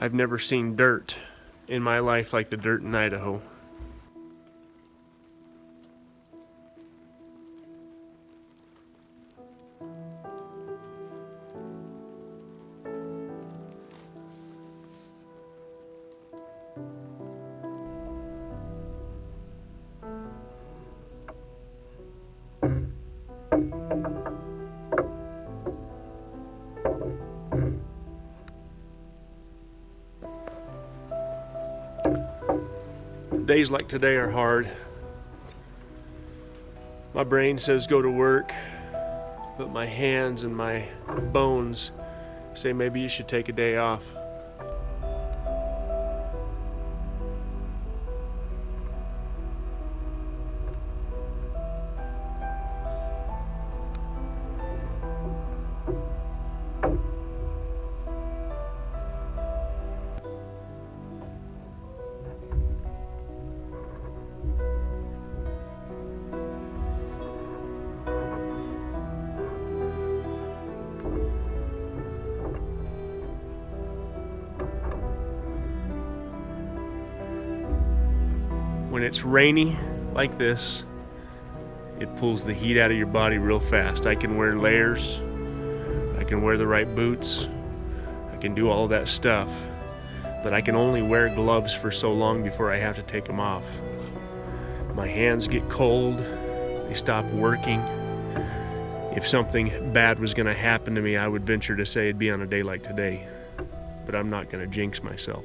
I've never seen dirt in my life like the dirt in Idaho. Days like today are hard. My brain says go to work, but my hands and my bones say maybe you should take a day off. When it's rainy like this, it pulls the heat out of your body real fast. I can wear layers, I can wear the right boots, I can do all that stuff, but I can only wear gloves for so long before I have to take them off. My hands get cold, they stop working. If something bad was going to happen to me, I would venture to say it'd be on a day like today, but I'm not going to jinx myself.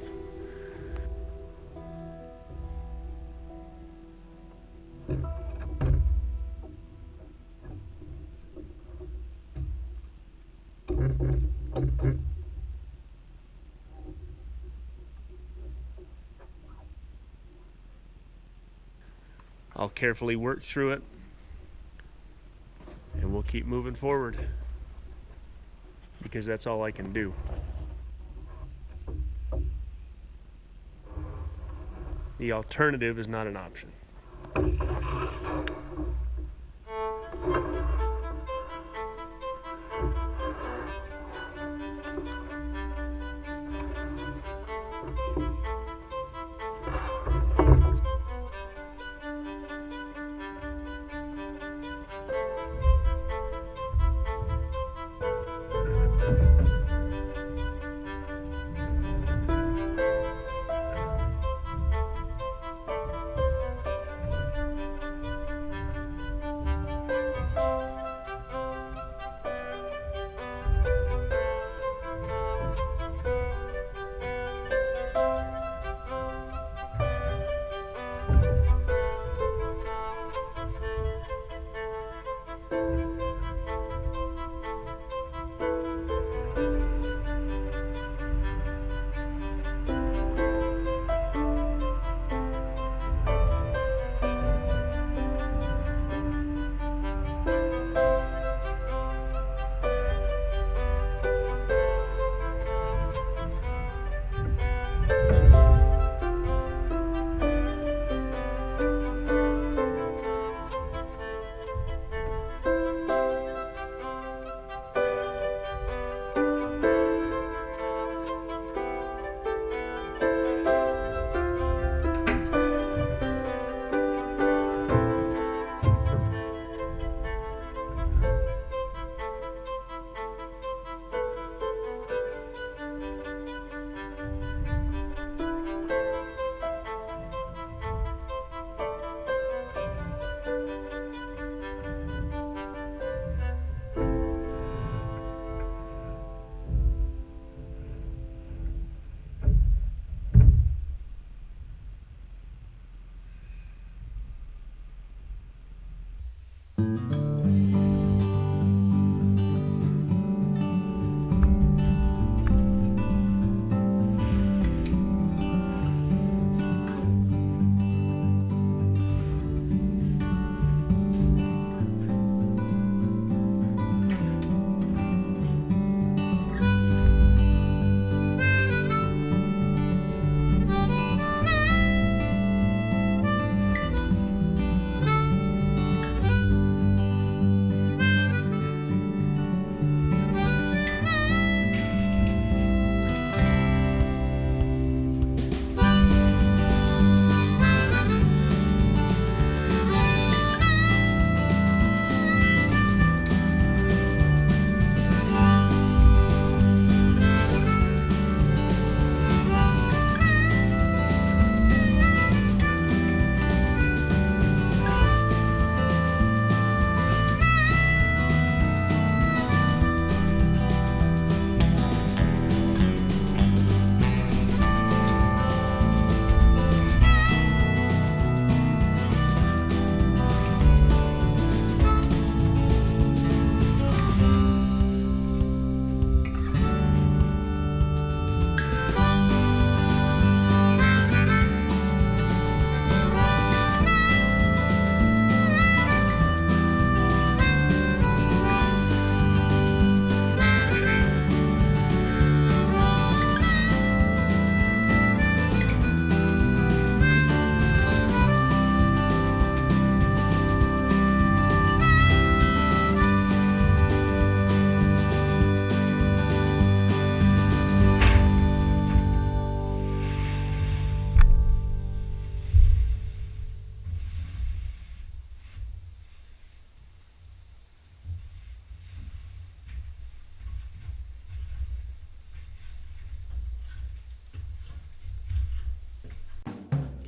I'll carefully work through it, and we'll keep moving forward, because that's all I can do. The alternative is not an option.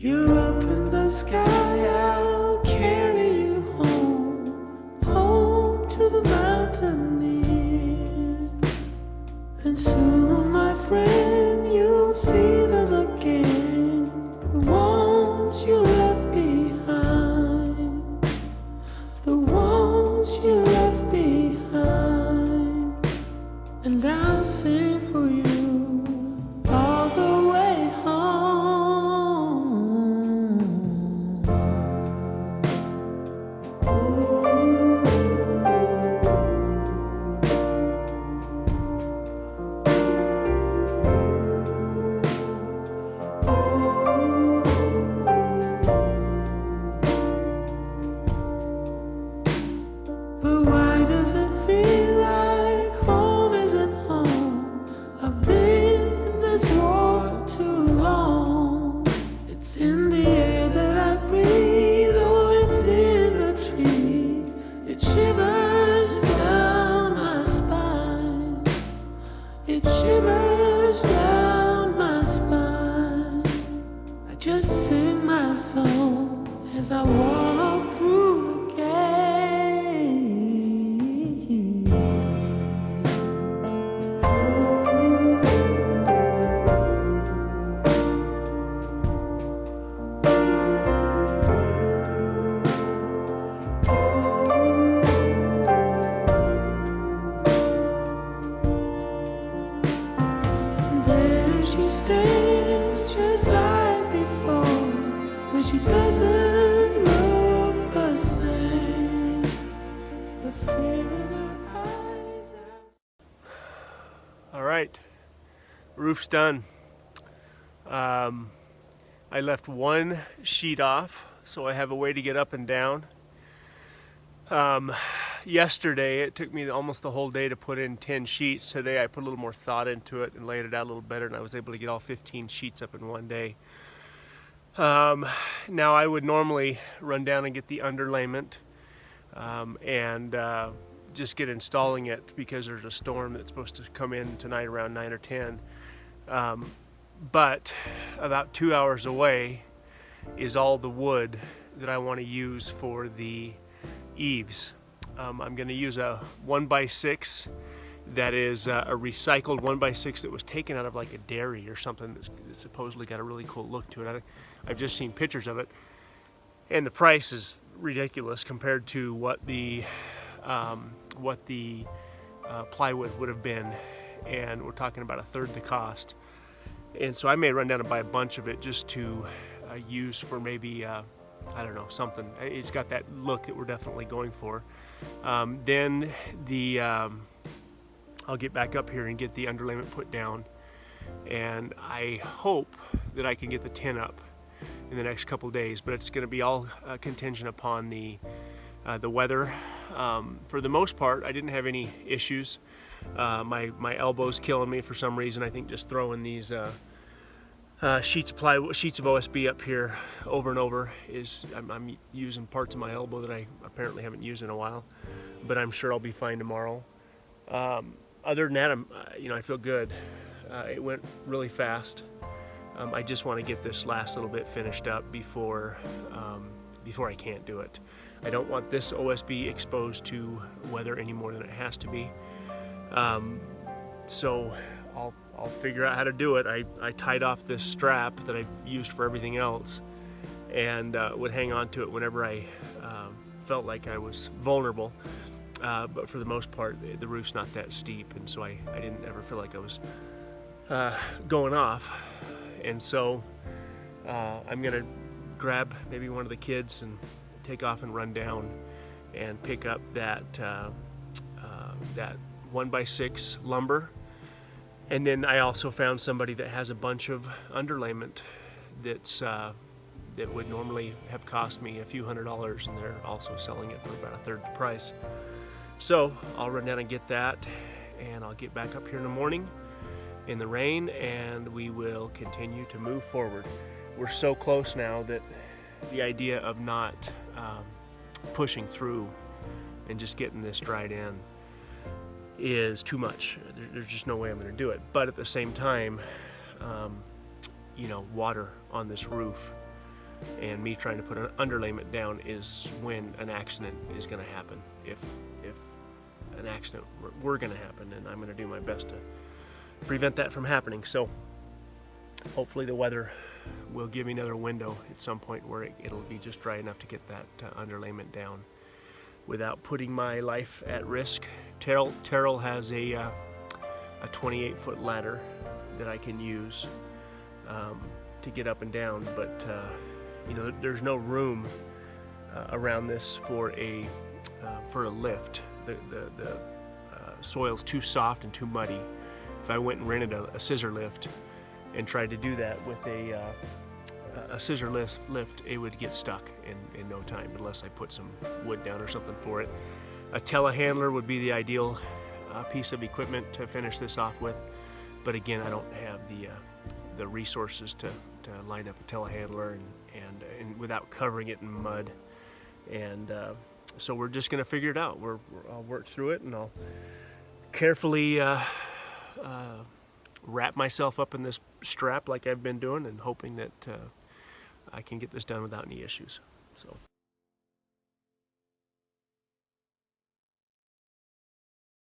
You're up in the sky, I'll carry you home, home to the mountaineers. And soon, my friend, you'll see them again, the ones you left behind, the ones you left behind. And I'll sing for you all the way home. But why does it feel like home isn't home? I've been in this war too long. It's in the air that I breathe, oh, it's in the trees. It shivers down my spine. It shivers down my spine. I just sing my song as I walk through the gate. And there she stands just like before, but she doesn't look the same. The fear in her eyes. All right, roof's done. I left one sheet off, so I have a way to get up and down. Yesterday, it took me almost the whole day to put in 10 sheets. Today, I put a little more thought into it and laid it out a little better, and I was able to get all 15 sheets up in one day. Now, I would normally run down and get the underlayment and just get installing it because there's a storm that's supposed to come in tonight around 9 or 10. But about 2 hours away is all the wood that I want to use for the eaves. I'm going to use a 1x6 that is a recycled 1x6 that was taken out of like a dairy or something that's supposedly got a really cool look to it. I've just seen pictures of it, and the price is ridiculous compared to what the plywood would have been, and we're talking about a third the cost. And so I may run down and buy a bunch of it just to use for maybe I don't know, something. It's got that look that we're definitely going for. Then I'll get back up here and get the underlayment put down, and I hope that I can get the tin up in the next couple days, but it's going to be all contingent upon the weather. For the most part, I didn't have any issues. My elbow's killing me for some reason. I think just throwing these sheets of OSB up here over and over is, I'm using parts of my elbow that I apparently haven't used in a while, but I'm sure I'll be fine tomorrow. Other than that, I feel good. It went really fast. I just want to get this last little bit finished up before I can't do it. I don't want this OSB exposed to weather any more than it has to be. So I'll figure out how to do it. I tied off this strap that I used for everything else, and would hang on to it whenever I felt like I was vulnerable. But for the most part, the roof's not that steep, and so I didn't ever feel like I was going off. And so I'm gonna grab maybe one of the kids and take off and run down and pick up that 1x6 lumber. And then I also found somebody that has a bunch of underlayment that would normally have cost me a few $100s, and they're also selling it for about a third the price. So I'll run down and get that, and I'll get back up here in the morning in the rain, and we will continue to move forward. We're so close now that the idea of not pushing through and just getting this dried in is too much. There's just no way I'm going to do it. But at the same time, water on this roof and me trying to put an underlayment down is when an accident is going to happen. If an accident were going to happen, and I'm going to do my best to prevent that from happening. So hopefully the weather will give me another window at some point where it'll be just dry enough to get that underlayment down without putting my life at risk. Terrell has a 28-foot ladder that I can use to get up and down, but you know, there's no room around this for a lift. The soil's too soft and too muddy. If I went and rented a scissor lift and tried to do that with a scissor lift, it would get stuck in no time unless I put some wood down or something for it. A telehandler would be the ideal piece of equipment to finish this off with, but again, I don't have the resources to line up a telehandler and without covering it in mud, and so we're just going to figure it out. I'll work through it, and I'll carefully wrap myself up in this strap like I've been doing, and hoping that I can get this done without any issues. So.